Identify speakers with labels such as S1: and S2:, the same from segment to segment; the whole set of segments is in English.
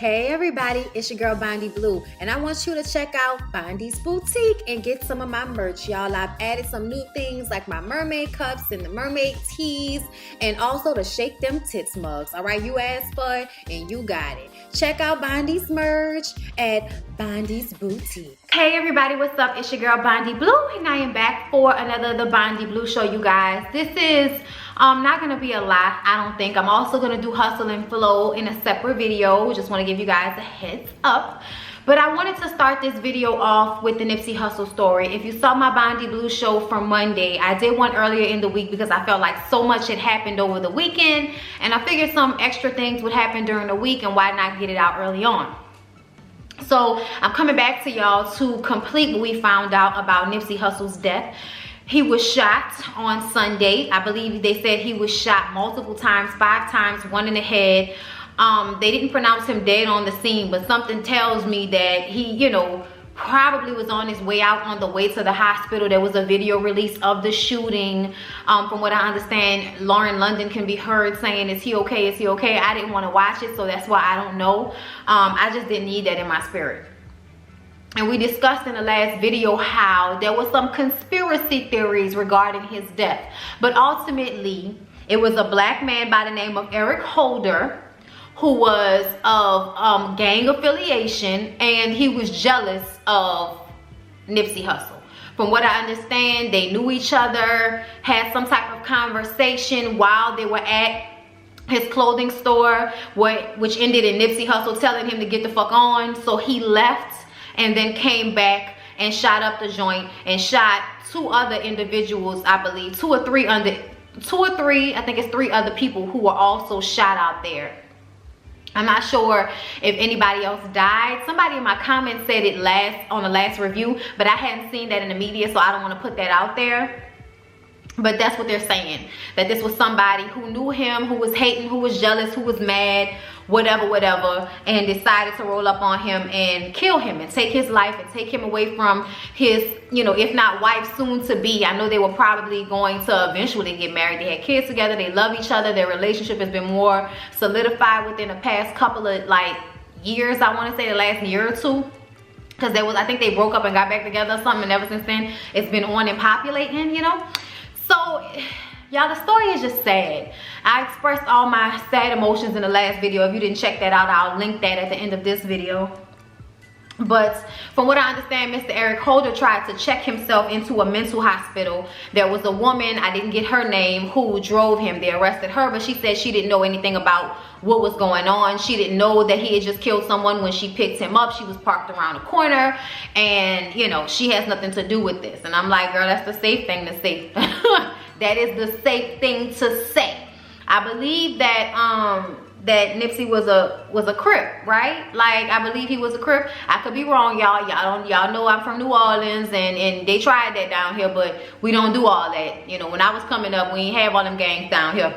S1: Hey everybody, it's your girl Bondy Blue, and I want you to check out Bondy's Boutique and get some of my merch, y'all. I've added some new things like my mermaid cups and the mermaid tees, and also the Shake Them Tits mugs. All right, you asked for it and you got it. Check out Bondy's merch at Bondy's Boutique. Hey everybody, what's up? It's your girl Bondy Blue, and I am back for another The Bondy Blue Show, you guys. This is not gonna be a lot, I don't think. I'm also gonna do Hustle and Flow in a separate video. Just want to give you guys a heads up. But I wanted to start this video off with the Nipsey Hussle story. If you saw my Bondy Blue show from Monday, I did one earlier in the week because I felt like so much had happened over the weekend, and I figured some extra things would happen during the week, and why not get it out early on. So I'm coming back to y'all to complete what we found out about Nipsey Hussle's death. He was shot on Sunday. I believe they said he was shot multiple times, 5 times, 1 in the head. They didn't pronounce him dead on the scene, but something tells me that he, probably was on his way out, on the way to the hospital. There was a video release of the shooting. From what I understand, Lauren London can be heard saying, "Is he okay? Is he okay?" I didn't want to watch it, so that's why I don't know. I just didn't need that in my spirit. And we discussed in the last video how there was some conspiracy theories regarding his death. But ultimately, it was a black man by the name of Eric Holder who was of gang affiliation, and he was jealous of Nipsey Hussle. From what I understand, they knew each other, had some type of conversation while they were at his clothing store, which ended in Nipsey Hussle telling him to get the fuck on. So he left and then came back and shot up the joint and shot 2 other individuals, I believe, 2 or 3, I think it's 3 other people who were also shot out there. I'm not sure if anybody else died. Somebody in my comments said it on the last review, but I hadn't seen that in the media, so I don't want to put that out there. But that's what they're saying, that this was somebody who knew him, who was hating, who was jealous, who was mad, whatever, and decided to roll up on him and kill him and take his life and take him away from his, if not wife, soon to be. I know they were probably going to eventually get married. They had kids together. They love each other. Their relationship has been more solidified within the past couple of years. I want to say the last year or 2. Because I think they broke up and got back together or something, and ever since then it's been on and populating, So y'all, the story is just sad. I expressed all my sad emotions in the last video. If you didn't check that out, I'll link that at the end of this video. But from what I understand, Mr. Eric Holder tried to check himself into a mental hospital. There was a woman, I didn't get her name, who drove him. They arrested her, but she said she didn't know anything about what was going on. She didn't know that he had just killed someone when she picked him up. She was parked around the corner, and she has nothing to do with this. And I'm like, girl, that's the safe thing to say. That is the safe thing to say. I believe that that Nipsey was a Crip, right? I believe he was a Crip. I could be wrong, y'all. Y'all know I'm from New Orleans, and they tried that down here, but we don't do all that. When I was coming up, we ain't have all them gangs down here.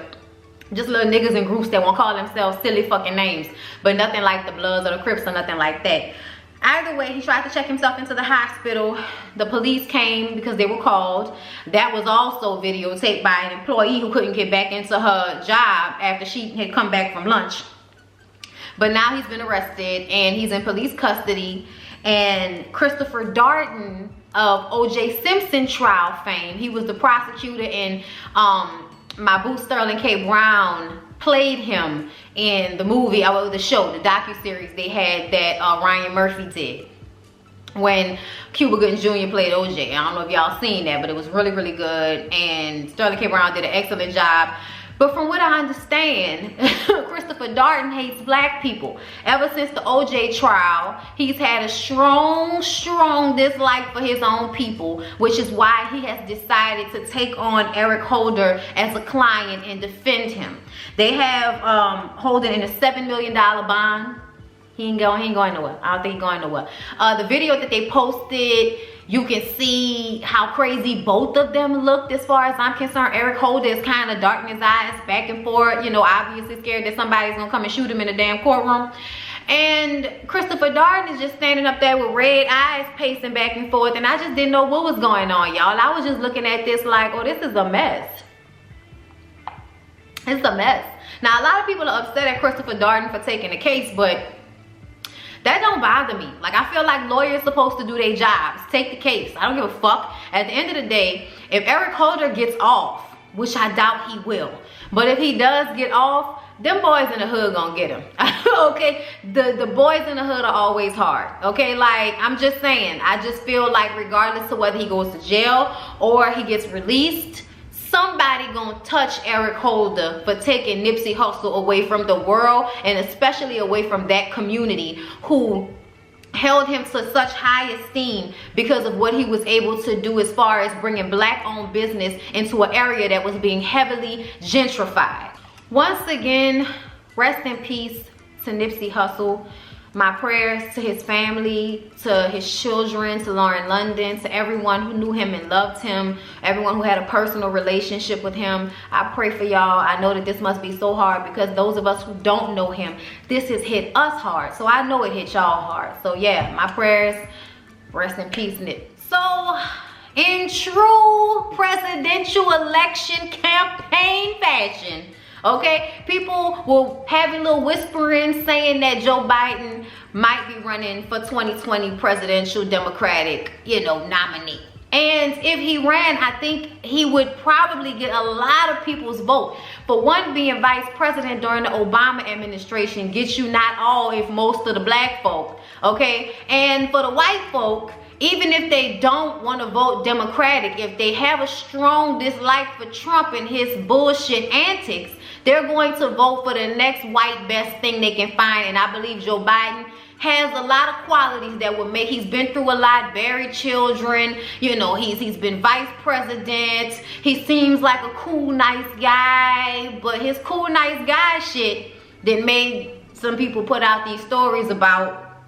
S1: Just little niggas in groups that won't call themselves silly fucking names, but nothing like the Bloods or the Crips or nothing like that. Either way, he tried to check himself into the hospital. The police came because they were called. That was also videotaped by an employee who couldn't get back into her job after she had come back from lunch. But now he's been arrested and he's in police custody. And Christopher Darden of O.J. Simpson trial fame, he was the prosecutor, and my boo Sterling K. Brown played him in the movie, the show, the docuseries they had that Ryan Murphy did when Cuba Gooding Jr. played OJ. I don't know if y'all seen that, but it was really, really good, and Sterling K. Brown did an excellent job. But from what I understand, Christopher Darden hates black people. Ever since the OJ trial, he's had a strong dislike for his own people, which is why he has decided to take on Eric Holder as a client and defend him. They have Holder in a $7 million bond. He ain't going nowhere. I don't think he's going nowhere. The video that they posted, you can see how crazy both of them looked. As far as I'm concerned, Eric Holder is kind of dark in his eyes, back and forth, obviously scared that somebody's gonna come and shoot him in the damn courtroom. And Christopher Darden is just standing up there with red eyes, pacing back and forth, and I just didn't know what was going on, y'all. I was just looking at this like, oh, this is a mess. It's a mess. Now, a lot of people are upset at Christopher Darden for taking the case, but That don't bother me. Like, I feel like lawyers supposed to do their jobs. Take the case. I don't give a fuck. At the end of the day, if Eric Holder gets off, which I doubt he will, but if he does get off, them boys in the hood gonna get him. Okay, the boys in the hood are always hard. Okay, like, I'm just saying, I just feel like regardless of whether he goes to jail or he gets released, somebody gonna touch Eric Holder for taking Nipsey Hussle away from the world, and especially away from that community who held him to such high esteem because of what he was able to do as far as bringing black-owned business into an area that was being heavily gentrified. Once again, rest in peace to Nipsey Hussle. My prayers to his family, to his children, to Lauren London, to everyone who knew him and loved him, everyone who had a personal relationship with him. I pray for y'all. I know that this must be so hard because those of us who don't know him, this has hit us hard. So I know it hit y'all hard. So yeah, my prayers, rest in peace, Nip. So in true presidential election campaign fashion, okay, people will have a little whispering saying that Joe Biden might be running for 2020 presidential Democratic, nominee. And if he ran, I think he would probably get a lot of people's vote. For one, being vice president during the Obama administration gets you not all, if most of the black folk, okay? And for the white folk, even if they don't want to vote Democratic, if they have a strong dislike for Trump and his bullshit antics, they're going to vote for the next white best thing they can find. And I believe Joe Biden has a lot of qualities that would make, he's been through a lot, buried children, he's been vice president. He seems like a cool, nice guy, but his cool, nice guy shit that made some people put out these stories about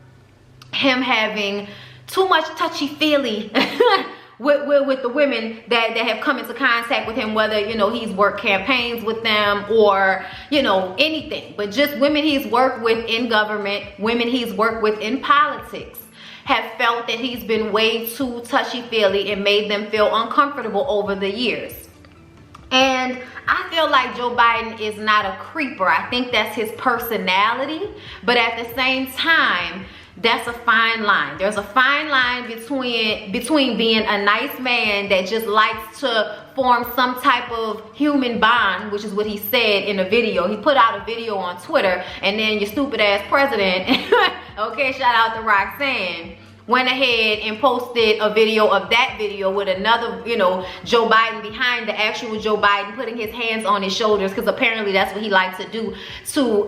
S1: him having too much touchy-feely with the women that have come into contact with him, whether he's worked campaigns with them or anything, but just women he's worked with in government, women he's worked with in politics, have felt that he's been way too touchy-feely and made them feel uncomfortable over the years. And I feel like Joe Biden is not a creeper. I think that's his personality, but at the same time, that's a fine line. There's a fine line between being a nice man that just likes to form some type of human bond, which is what he said in a video. He put out a video on Twitter, and then your stupid ass president, okay, shout out to Roxanne, went ahead and posted a video of that video with another, Joe Biden behind the actual Joe Biden, putting his hands on his shoulders, because apparently that's what he likes to do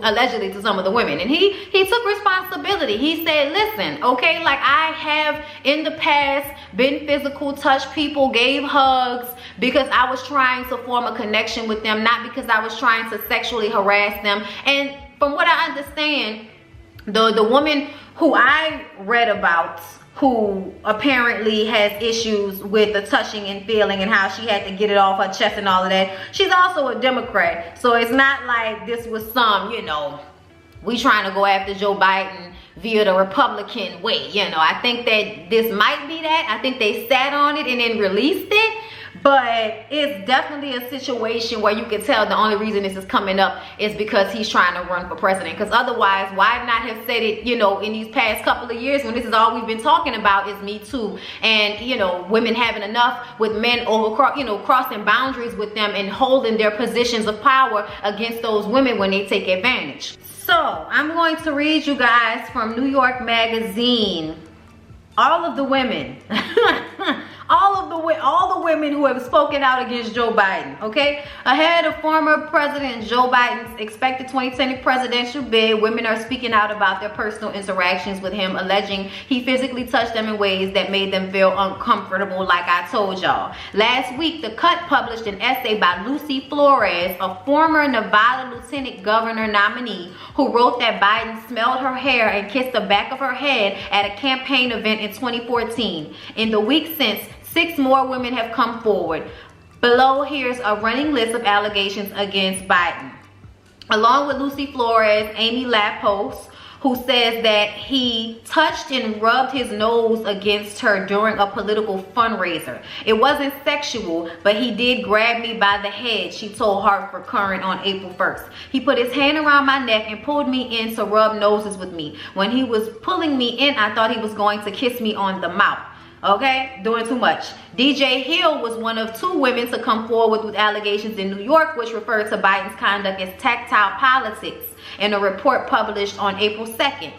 S1: allegedly to some of the women. And he took responsibility. He said, listen, okay, like, I have in the past been physical, touched people, gave hugs because I was trying to form a connection with them, not because I was trying to sexually harass them. And from what I understand, the woman who I read about, who apparently has issues with the touching and feeling and how she had to get it off her chest and all of that, she's also a Democrat. So it's not like this was some, we trying to go after Joe Biden via the Republican way. I think that this might be that. I think they sat on it and then released it. But it's definitely a situation where you can tell the only reason this is coming up is because he's trying to run for president. Because otherwise, why not have said it, in these past couple of years when this is all we've been talking about is Me Too. And, women having enough with men crossing boundaries with them and holding their positions of power against those women when they take advantage. So I'm going to read you guys from New York Magazine. All of the women, all the women who have spoken out against Joe Biden, okay? Ahead of former President Joe Biden's expected 2020 presidential bid, women are speaking out about their personal interactions with him, alleging he physically touched them in ways that made them feel uncomfortable, like I told y'all. Last week, The Cut published an essay by Lucy Flores, a former Nevada lieutenant governor nominee, who wrote that Biden smelled her hair and kissed the back of her head at a campaign event in 2014. In the week since, 6 more women have come forward. Below, here's a running list of allegations against Biden. Along with Lucy Flores, Amy Lapos, who says that he touched and rubbed his nose against her during a political fundraiser. It wasn't sexual, but he did grab me by the head, she told Hartford Courant on April 1st. He put his hand around my neck and pulled me in to rub noses with me. When he was pulling me in, I thought he was going to kiss me on the mouth. Okay, doing too much. DJ Hill was one of 2 women to come forward with allegations in New York, which referred to Biden's conduct as tactile politics in a report published on April 2nd.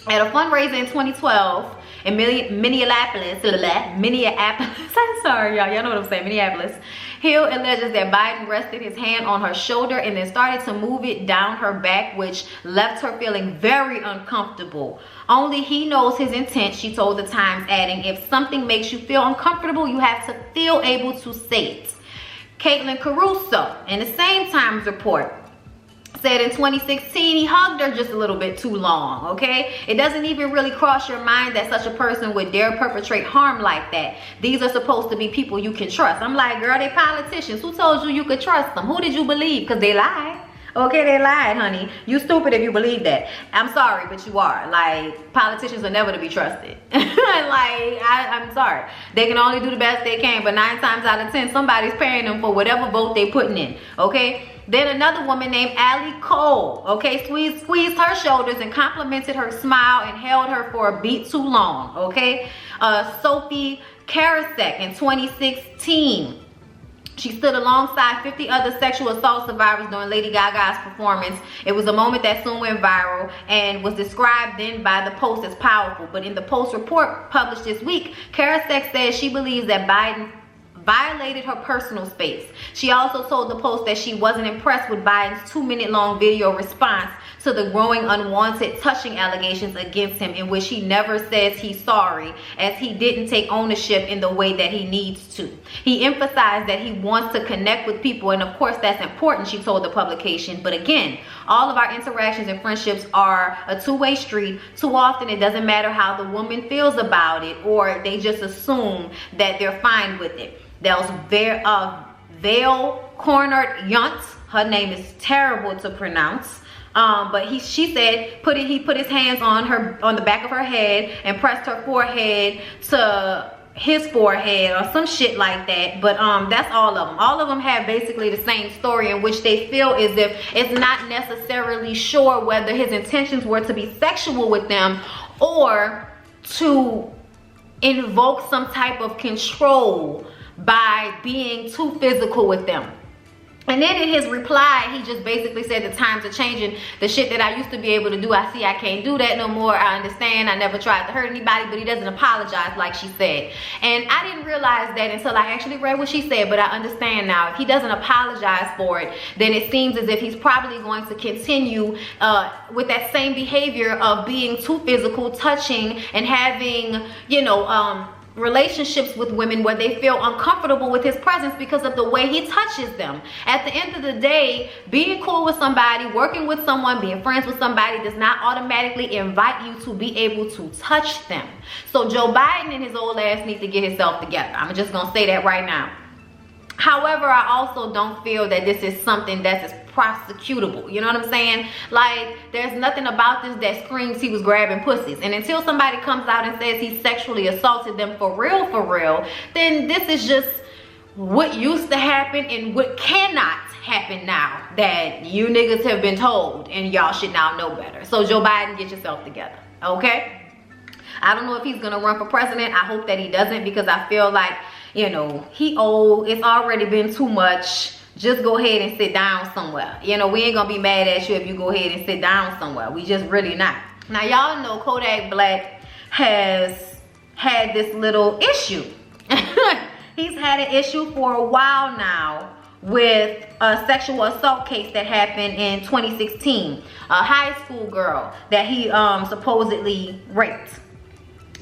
S1: At a fundraiser in 2012 in Minneapolis, I'm sorry y'all know what I'm saying, Minneapolis, Hill alleges that Biden rested his hand on her shoulder and then started to move it down her back, which left her feeling very uncomfortable. Only he knows his intent, she told the Times, adding, if something makes you feel uncomfortable, you have to feel able to say it. Caitlin Caruso, in the same Times report, said in 2016 he hugged her just a little bit too long. Okay, it doesn't even really cross your mind that such a person would dare perpetrate harm like that. These are supposed to be people you can trust. I'm like, girl, they politicians. Who told you you could trust them? Who did you believe? Because they lied. Okay, they lied, honey. You stupid if you believe that. I'm sorry, but you are. Like, politicians are never to be trusted. I'm sorry. They can only do the best they can, but 9 times out of 10, somebody's paying them for whatever vote they putting in. Okay? Then another woman named Allie Cole, okay, squeezed her shoulders and complimented her smile and held her for a beat too long, okay? Sophie Karasek in 2016. She stood alongside 50 other sexual assault survivors during Lady Gaga's performance. It was a moment that soon went viral and was described then by the Post as powerful. But in the Post report published this week, Karasek says she believes that Biden violated her personal space. She also told the Post that she wasn't impressed with Biden's 2-minute-long video response to the growing unwanted touching allegations against him, in which he never says he's sorry, as he didn't take ownership in the way that he needs to. He emphasized that he wants to connect with people, and of course that's important, she told the publication. But again, all of our interactions and friendships are a two-way street. Too often it doesn't matter how the woman feels about it, or they just assume that they're fine with it. That was Vale Cornard-Yunt. Her name is terrible to pronounce. But she said he put his hands on the back of her head and pressed her forehead to his forehead or some shit like that. But that's all of them. All of them have basically the same story, in which they feel as if it's not necessarily sure whether his intentions were to be sexual with them or to invoke some type of control by being too physical with them. And then in his reply, he just basically said the times are changing. The shit that I used to be able to do, I see I can't do that no more. I understand. I never tried to hurt anybody, but he doesn't apologize like she said. And I didn't realize that until I actually read what she said, but I understand now. If he doesn't apologize for it, then it seems as if he's probably going to continue with that same behavior of being too physical, touching, and having, relationships with women where they feel uncomfortable with his presence because of the way he touches them. At the end of the day, being cool with somebody, working with someone, being friends with somebody does not automatically invite you to be able to touch them. So Joe Biden and his old ass need to get himself together. I'm just gonna say that right now. However, I also don't feel that this is something that's as prosecutable. You know what I'm saying? Like, there's nothing about this that screams he was grabbing pussies. And until somebody comes out and says he sexually assaulted them for real, then this is just what used to happen and what cannot happen now that you niggas have been told, and y'all should now know better. So Joe Biden, get yourself together, okay? I don't know if he's gonna run for president. I hope that he doesn't, because I feel like, he old. It's already been too much. Just go ahead and sit down somewhere. We ain't gonna be mad at you if you go ahead and sit down somewhere. We just really not. Now, y'all know Kodak Black has had this little issue. He's had an issue for a while now with a sexual assault case that happened in 2016. A high school girl that he supposedly raped.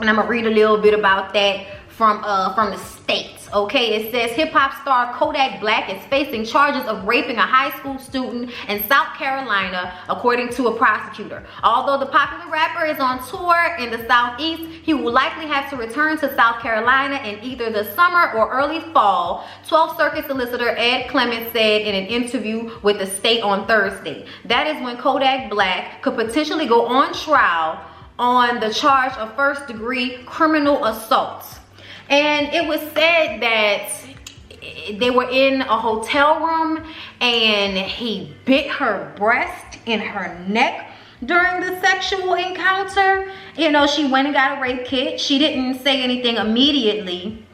S1: And I'm gonna read a little bit about that from the state. Okay, it says hip-hop star Kodak Black is facing charges of raping a high school student in South Carolina, according to a prosecutor. Although the popular rapper is on tour in the Southeast, he will likely have to return to South Carolina in either the summer or early fall, 12th Circuit solicitor Ed Clermont said in an interview with the state on Thursday. That is when Kodak Black could potentially go on trial on the charge of first-degree criminal assault. And it was said that they were in a hotel room and he bit her breast and her neck during the sexual encounter. You know, she went and got a rape kit. She didn't say anything immediately,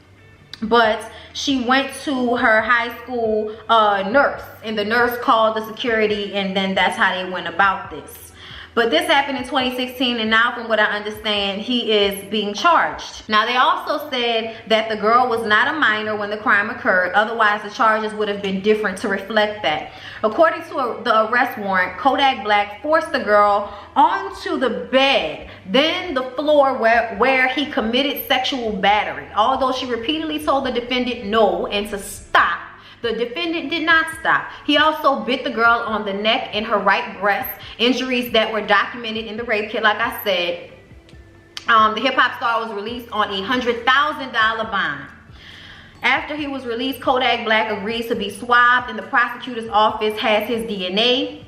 S1: but she went to her high school nurse, and the nurse called the security, and then that's how they went about this. But this happened in 2016, and now from what I understand, he is being charged. Now, they also said that the girl was not a minor when the crime occurred. Otherwise, the charges would have been different to reflect that. According to the arrest warrant, Kodak Black forced the girl onto the bed, then the floor where he committed sexual battery. Although she repeatedly told the defendant no and to stop, the defendant did not stop. He also bit the girl on the neck and her right breast, injuries that were documented in the rape kit, like I said. The hip-hop star was released on a $100,000 bond. After he was released, Kodak Black agreed to be swabbed, and the prosecutor's office has his DNA.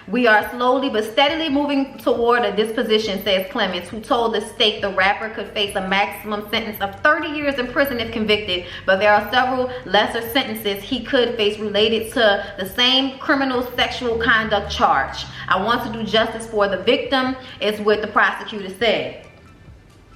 S1: We are slowly but steadily moving toward a disposition, says Clements, who told the state the rapper could face a maximum sentence of 30 years in prison if convicted, but there are several lesser sentences he could face related to the same criminal sexual conduct charge. I want to do justice for the victim, is what the prosecutor said.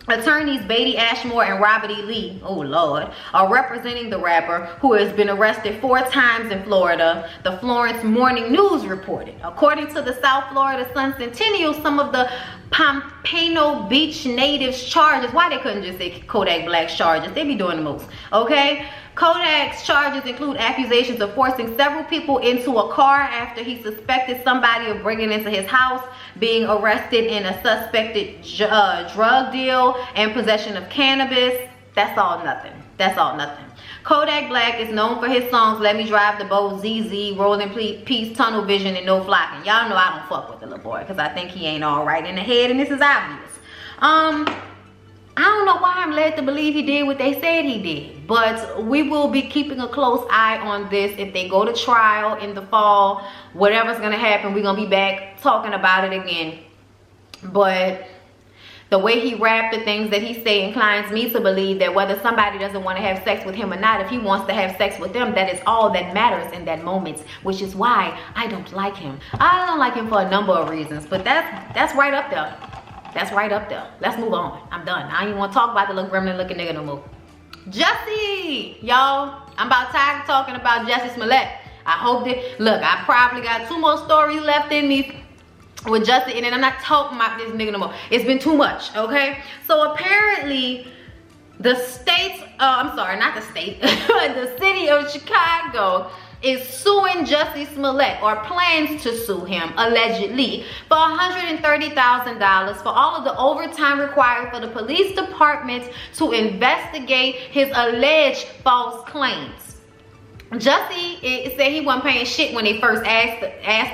S1: Attorneys Beatty Ashmore and Robert E. Lee, oh Lord, are representing the rapper, who has been arrested 4 times in Florida, the Florence Morning News reported. According to the South Florida Sun Centennial, some of the Pompano Beach natives' charges, why they couldn't just say Kodak Black's charges? They be doing the most, okay? Kodak's charges include accusations of forcing several people into a car after he suspected somebody of breaking into his house, being arrested in a suspected drug deal, and possession of cannabis. That's all nothing. That's all nothing. Kodak Black is known for his songs Let Me Drive the Boat, ZZ, Rolling Peace, Tunnel Vision, and No Flocking. Y'all know I don't fuck with the little boy because I think he ain't all right in the head, and this is obvious. I don't know why I'm led to believe he did what they said he did, but we will be keeping a close eye on this. If they go to trial in the fall, whatever's gonna happen, we're gonna be back talking about it again. But the way he rapped, the things that he say inclines me to believe that whether somebody doesn't want to have sex with him or not, if he wants to have sex with them, that is all that matters in that moment, which is why I don't like him. I don't like him for a number of reasons, but that's right up there. That's right up there. Let's move on. I'm done. I don't even want to talk about the little gremlin looking nigga no more. Jussie, y'all. I'm about tired of talking about Jussie Smollett. I hope that, look, I probably got 2 more stories left in me with Jussie, and then I'm not talking about this nigga no more. It's been too much, okay? So apparently, the state, I'm sorry, not the state, the city of Chicago is suing Jussie Smollett, or plans to sue him, allegedly, for $130,000 for all of the overtime required for the police department to investigate his alleged false claims. Jussie said he wasn't paying shit when they first asked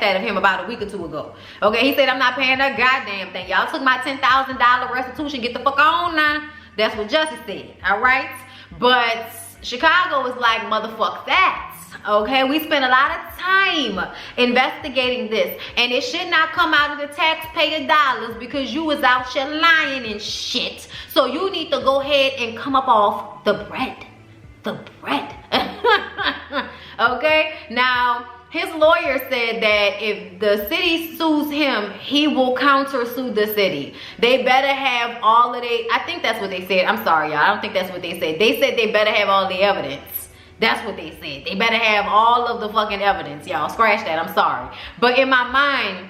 S1: that of him about a week or 2 ago. Okay, he said, I'm not paying that goddamn thing. Y'all took my $10,000 restitution. Get the fuck on now. That's what Jussie said, all right? But Chicago was like, motherfuck that. Okay, we spent a lot of time investigating this, and it should not come out of the taxpayer dollars because you was out here lying and shit. So you need to go ahead and come up off the bread. The bread. Okay, now his lawyer said that if the city sues him, he will counter sue the city. They better have all of I think that's what they said. I'm sorry, y'all. I don't think that's what they said. They said they better have all the evidence. That's what they said. They better have all of the fucking evidence, y'all. Scratch that. I'm sorry. But in my mind,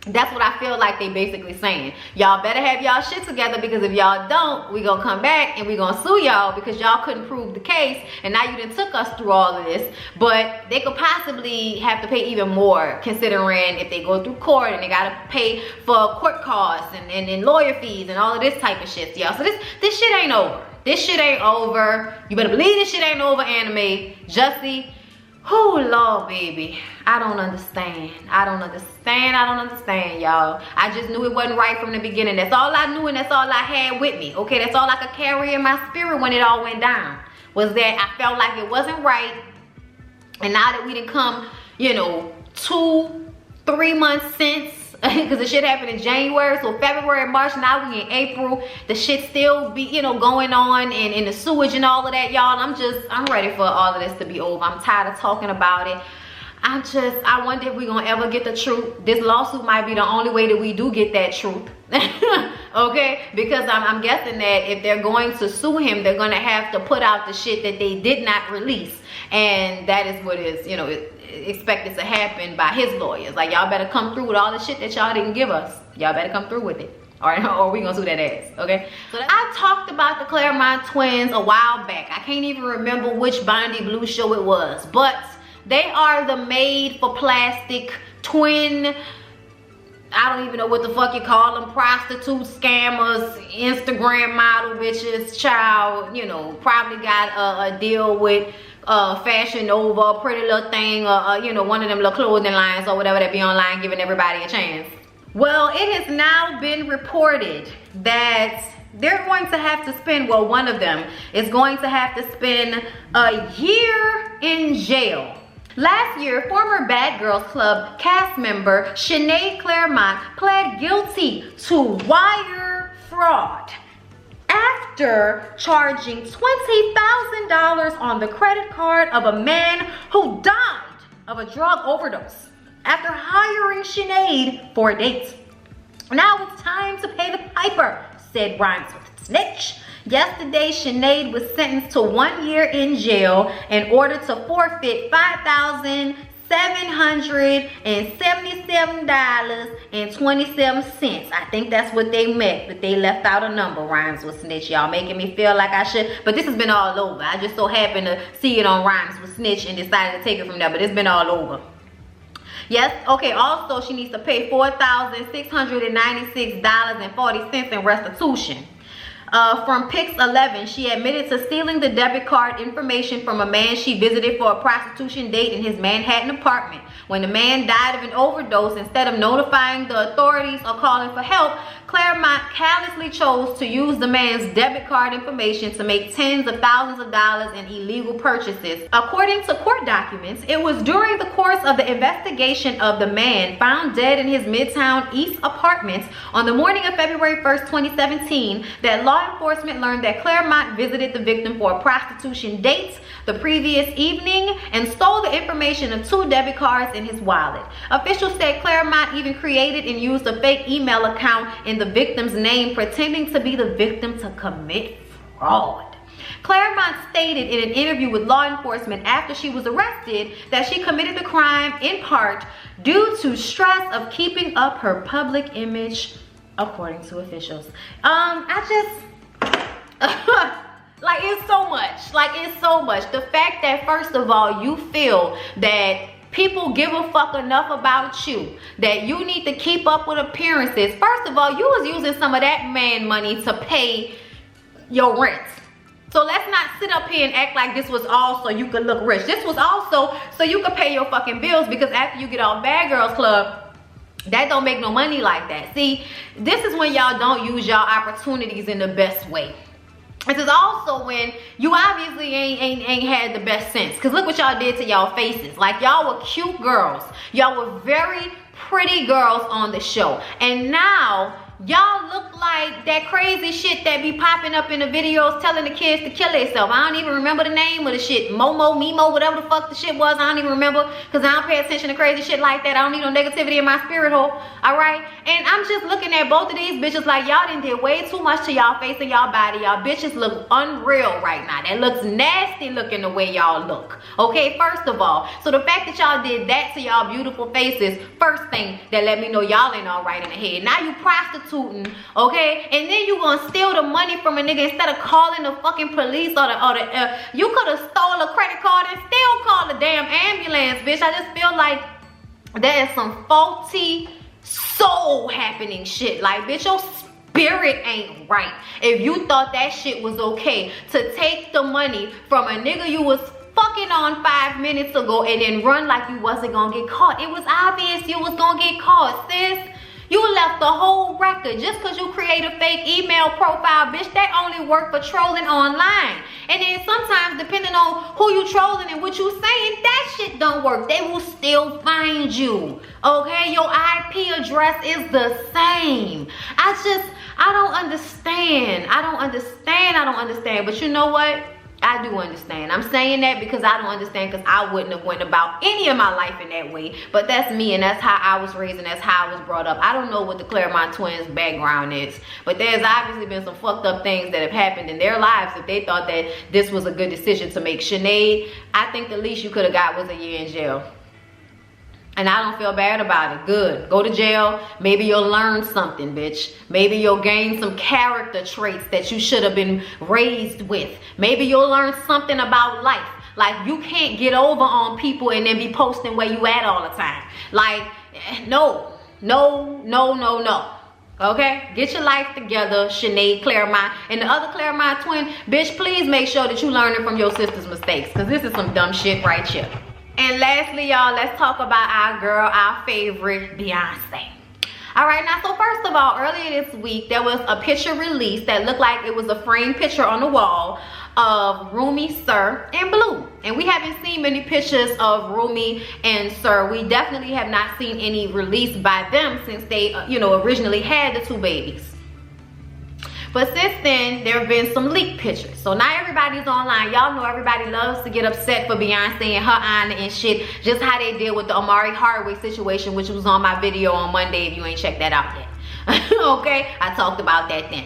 S1: That's what I feel like they basically saying. Y'all better have y'all shit together, because if y'all don't, we gonna come back and we gonna sue y'all because y'all couldn't prove the case, and now you done took us through all of this. But they could possibly have to pay even more, considering if they go through court and they gotta pay for court costs and lawyer fees and all of this type of shit, y'all. So this shit ain't over. This shit ain't over. You better believe this shit ain't over, Anime. Jussie. Oh, Lord, baby. I don't understand. I don't understand, y'all. I just knew it wasn't right from the beginning. That's all I knew, and that's all I had with me. Okay, that's all I could carry in my spirit when it all went down. Was that I felt like it wasn't right. And now that we didn't come, you know, 2-3 months since, because the shit happened in January, so February, March, now we in April. The shit still be, you know, going on and the sewage and all of that, y'all. I'm ready for all of this to be over. I'm tired of talking about it. I wonder if we're gonna ever get the truth. This lawsuit might be the only way that we do get that truth. Okay, because I'm guessing that if they're going to sue him, they're gonna have to put out the shit that they did not release, and that is what is, you know, expected to happen by his lawyers. Like, y'all better come through with all the shit that y'all didn't give us. Y'all better come through with it. All right, or we gonna sue that ass. Okay, so I talked about the Clermont twins a while back. I can't even remember which Bondi Blue show it was, but they are the made for plastic twin, I don't even know what the fuck you call them, prostitutes, scammers, Instagram model bitches, child, you know, probably got a deal with Fashion Nova, Pretty Little Thing, you know, one of them little clothing lines or whatever that be online giving everybody a chance. Well, it has now been reported that they're going to have to spend, well, one of them is going to have to spend a year in jail. Last year, former Bad Girls Club cast member Sinead Clermont pled guilty to wire fraud after charging $20,000 on the credit card of a man who died of a drug overdose after hiring Sinead for a date. Now it's time to pay the piper, said Rhymes with Snitch. Yesterday, Sinead was sentenced to 1 year in jail in order to forfeit $5,777.27. I think that's what they meant, but they left out a number. Rhymes with Snitch. Y'all making me feel like I should, but this has been all over. I just so happened to see it on Rhymes with Snitch and decided to take it from there, but it's been all over. Yes, okay, also she needs to pay $4,696.40 in restitution. From Pix 11, she admitted to stealing the debit card information from a man she visited for a prostitution date in his Manhattan apartment. When the man died of an overdose, instead of notifying the authorities or calling for help, Clermont callously chose to use the man's debit card information to make tens of thousands of dollars in illegal purchases. According to court documents, it was during the course of the investigation of the man found dead in his Midtown East apartment on the morning of February 1st, 2017, that law enforcement learned that Clermont visited the victim for a prostitution date the previous evening and stole the information of 2 debit cards in his wallet. Officials said Clermont even created and used a fake email account in the victim's name, pretending to be the victim to commit fraud. Clermont stated in an interview with law enforcement after she was arrested that she committed the crime in part due to stress of keeping up her public image, according to officials. Like, it's so much. Like, it's so much. The fact that, first of all, you feel that people give a fuck enough about you that you need to keep up with appearances. First of all, you was using some of that man money to pay your rent. So let's not sit up here and act like this was all so you could look rich. This was also so you could pay your fucking bills, because after you get off Bad Girls Club, that don't make no money like that. See, this is when y'all don't use y'all opportunities in the best way. This is also when you obviously ain't had the best sense. Because look what y'all did to y'all faces. Like, y'all were cute girls. Y'all were very pretty girls on the show. And now y'all look like that crazy shit that be popping up in the videos telling the kids to kill themselves. I don't even remember the name of the shit. Momo, Mimo, whatever the fuck the shit was. I don't even remember because I don't pay attention to crazy shit like that. I don't need no negativity in my spirit hole. Alright? And I'm just looking at both of these bitches like y'all done did way too much to y'all face and y'all body. Y'all bitches look unreal right now. That looks nasty looking the way y'all look. Okay, first of all. So the fact that y'all did that to y'all beautiful faces, first thing that let me know y'all ain't all right in the head. Now you prostituting, okay? And then you gonna steal the money from a nigga instead of calling the fucking police or the you could have stole a credit card and still called the damn ambulance, bitch. I just feel like there is some faulty soul happening shit. Like, bitch, your spirit ain't right. If you thought that shit was okay to take the money from a nigga you was fucking on 5 minutes ago and then run like you wasn't gonna get caught. It was obvious you was gonna get caught, sis. You left the whole record just because you create a fake email profile, bitch. That only work for trolling online. And then sometimes, depending on who you trolling and what you saying, that shit don't work. They will still find you, okay? Your IP address is the same. I don't understand. But you know what? I do understand. I'm saying that because I don't understand, because I wouldn't have went about any of my life in that way. But that's me, and that's how I was raised, and that's how I was brought up. I don't know what the Clermont twins' background is, but there's obviously been some fucked up things that have happened in their lives if they thought that this was a good decision to make. Sinead, I think the least you could have got was a year in jail. And I don't feel bad about it. Good. Go to jail. Maybe you'll learn something, bitch. Maybe you'll gain some character traits that you should have been raised with. Maybe you'll learn something about life. Like, you can't get over on people and then be posting where you at all the time. Like, no. Okay? Get your life together, Sinead Clermont. And the other Clermont twin, bitch, please make sure that you learning from your sister's mistakes, because this is some dumb shit right here. And lastly, y'all, let's talk about our girl, our favorite, Beyonce. All right, now, so first of all, earlier this week, there was a picture released that looked like it was a framed picture on the wall of Rumi, Sir, and Blue. And we haven't seen many pictures of Rumi and Sir. We definitely have not seen any released by them since they, originally had the two babies. But since then, there have been some leaked pictures. So now everybody's online. Y'all know everybody loves to get upset for Beyonce and her honor and shit. Just how they deal with the Amari Hardaway situation, which was on my video on Monday if you ain't checked that out yet. Okay? I talked about that then.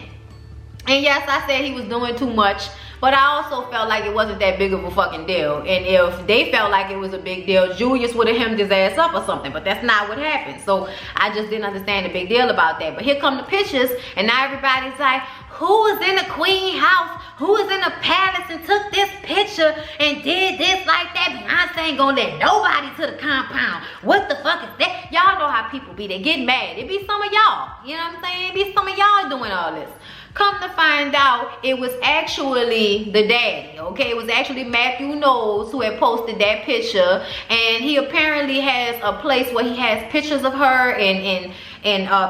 S1: And yes, I said he was doing too much. But I also felt like it wasn't that big of a fucking deal. And if they felt like it was a big deal, Julius would have hemmed his ass up or something. But that's not what happened. So I just didn't understand the big deal about that. But here come the pictures. And now everybody's like, who was in the queen house? Who was in the palace and took this picture and did this like that? Beyonce ain't gonna let nobody to the compound. What the fuck is that? Y'all know how people be. They get mad. It be some of y'all. You know what I'm saying? It be some of y'all doing all this. Come to find out, it was actually the daddy, okay? It was actually Matthew Knowles who had posted that picture. And he apparently has a place where he has pictures of her and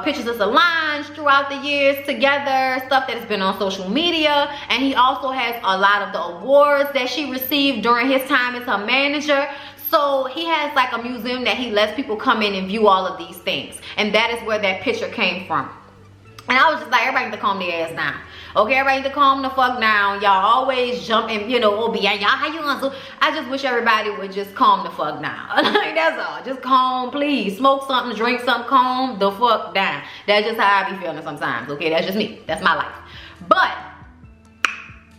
S1: pictures of Solange throughout the years together, stuff that has been on social media. And he also has a lot of the awards that she received during his time as her manager. So he has like a museum that he lets people come in and view all of these things. And that is where that picture came from. And I was just like, everybody need to calm their ass down. Okay, everybody need to calm the fuck down. Y'all always jump and, oh, Beyonce, y'all, how you gonna do? I just wish everybody would just calm the fuck down. Like, that's all. Just calm, please. Smoke something, drink something, calm the fuck down. That's just how I be feeling sometimes, okay? That's just me. That's my life. But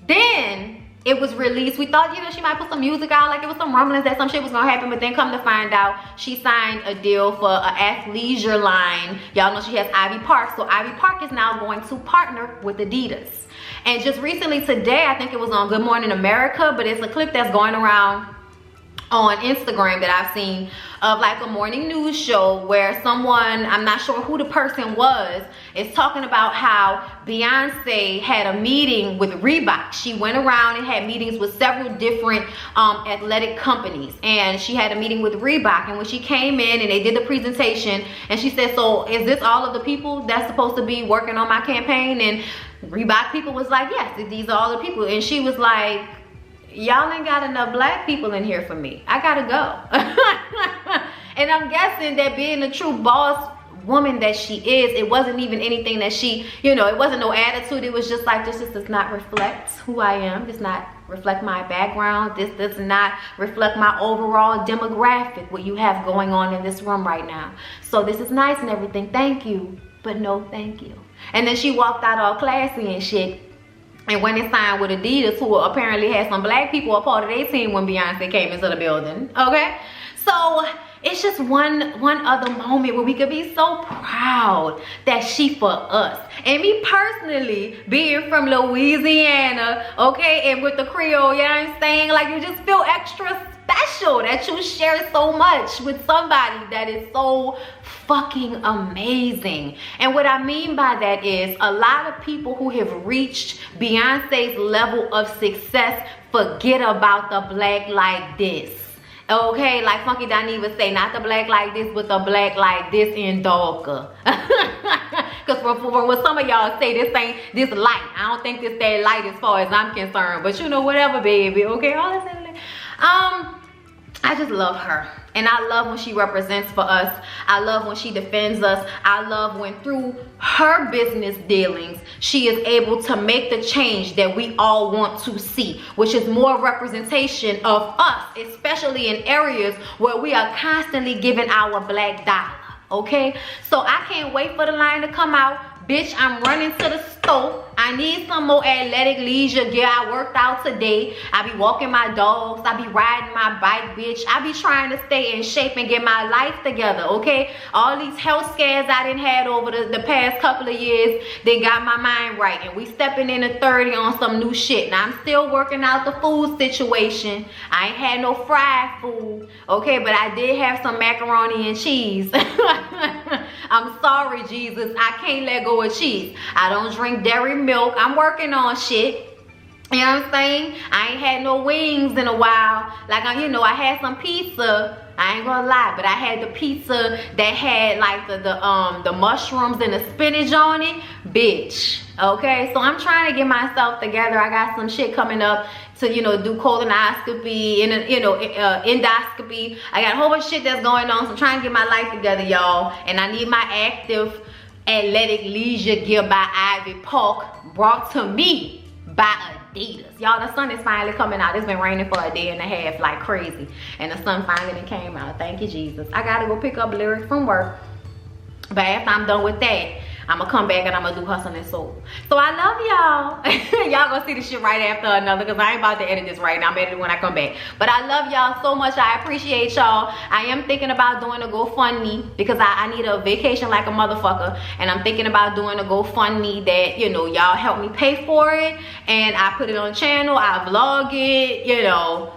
S1: then it was released. We thought, she might put some music out, like it was some rumblings that some shit was gonna happen, but then come to find out, she signed a deal for an athleisure line. Y'all know she has Ivy Park, so Ivy Park is now going to partner with Adidas. And just recently today, I think it was on Good Morning America, but it's a clip that's going around on Instagram that I've seen of like a morning news show where someone, I'm not sure who the person was, is talking about how Beyonce had a meeting with Reebok. She went around and had meetings with several different athletic companies, and she had a meeting with Reebok. And when she came in and they did the presentation, and she said, so is this all of the people that's supposed to be working on my campaign? And Reebok people was like, yes, these are all the people. And she was like, y'all ain't got enough black people in here for me. I gotta go. And I'm guessing that being a true boss woman that she is. It wasn't even anything that she, you know, it wasn't no attitude. It was just like, this just does not reflect who I am. Does not reflect my background. This does not reflect my overall demographic, what you have going on in this room right now. So this is nice and everything. Thank you, but no thank you. And then she walked out all classy and shit. And went and signed with Adidas, who apparently had some black people a part of their team when Beyonce came into the building. Okay? So it's just one other moment where we could be so proud that she for us. And me personally, being from Louisiana, okay, and with the Creole, you know what I'm saying? Like, you just feel extra special that you share so much with somebody that is so fucking amazing. And what I mean by that is, a lot of people who have reached Beyonce's level of success forget about the black like this. Okay, like Funky Donnie would say, not the black like this, but the black like this in darker. Because for what some of y'all say, this ain't this light. I don't think this that light as far as I'm concerned. But you know, whatever, baby. Okay, all this. I just love her. And I love when she represents for us. I love when she defends us. I love when through her business dealings, she is able to make the change that we all want to see, which is more representation of us, especially in areas where we are constantly giving our black dollar. Okay? So I can't wait for the line to come out. Bitch, I'm running to the store. I need some more athletic leisure gear. I worked out today. I be walking my dogs. I be riding my bike, bitch. I be trying to stay in shape and get my life together, okay? All these health scares I done had over the past couple of years, they got my mind right. And we stepping into 30 on some new shit. Now, I'm still working out the food situation. I ain't had no fried food, okay? But I did have some macaroni and cheese. I'm sorry, Jesus. I can't let go of cheese. I don't drink dairy milk. I'm working on shit. You know what I'm saying? I ain't had no wings in a while. Like, you know, I had some pizza. I ain't gonna lie, but I had the pizza that had like the mushrooms and the spinach on it. Bitch. Okay? So I'm trying to get myself together. I got some shit coming up to, you know, do colonoscopy and, you know, endoscopy. I got a whole bunch of shit that's going on. So I'm trying to get my life together, y'all. And I need my active athletic leisure gear by Ivy Park, brought to me by Adidas. Y'all, the sun is finally coming out. It's been raining for a day and a half like crazy, and the sun finally came out. Thank you, Jesus. I gotta go pick up lyrics from work, but after I'm done with that, I'm gonna come back and I'm gonna do Hustle and Soul. So I love y'all. Y'all gonna see this shit right after another, because I ain't about to edit this right now. I'm editing when I come back. But I love y'all so much. I appreciate y'all. I am thinking about doing a GoFundMe, because I need a vacation like a motherfucker. And I'm thinking about doing a GoFundMe that, you know, y'all help me pay for it. And I put it on the channel. I vlog it, you know.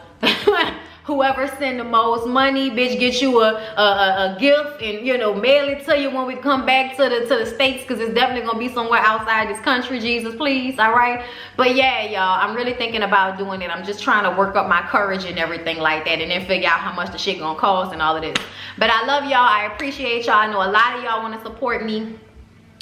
S1: Whoever send the most money, bitch, get you a gift, and, you know, mail it to you when we come back to the States, because it's definitely gonna be somewhere outside this country, Jesus, please, all right? But yeah, y'all, I'm really thinking about doing it. I'm just trying to work up my courage and everything like that, and then figure out how much the shit gonna cost and all of this. But I love y'all. I appreciate y'all. I know a lot of y'all want to support me,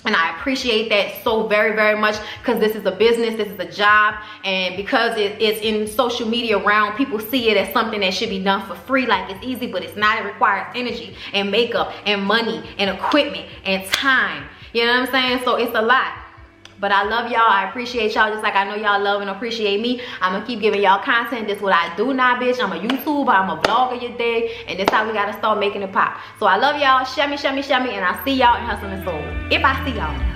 S1: and I appreciate that so very, very much, because this is a business, this is a job, and because it's in social media realm, people see it as something that should be done for free, like it's easy, but it's not. It requires energy and makeup and money and equipment and time. You know what I'm saying? So it's a lot. But I love y'all. I appreciate y'all just like I know y'all love and appreciate me. I'm going to keep giving y'all content. This is what I do now, bitch. I'm a YouTuber. I'm a vlogger your day. And this how we got to start making it pop. So I love y'all. Share me, and I'll see y'all in Hustle and Soul. If I see y'all.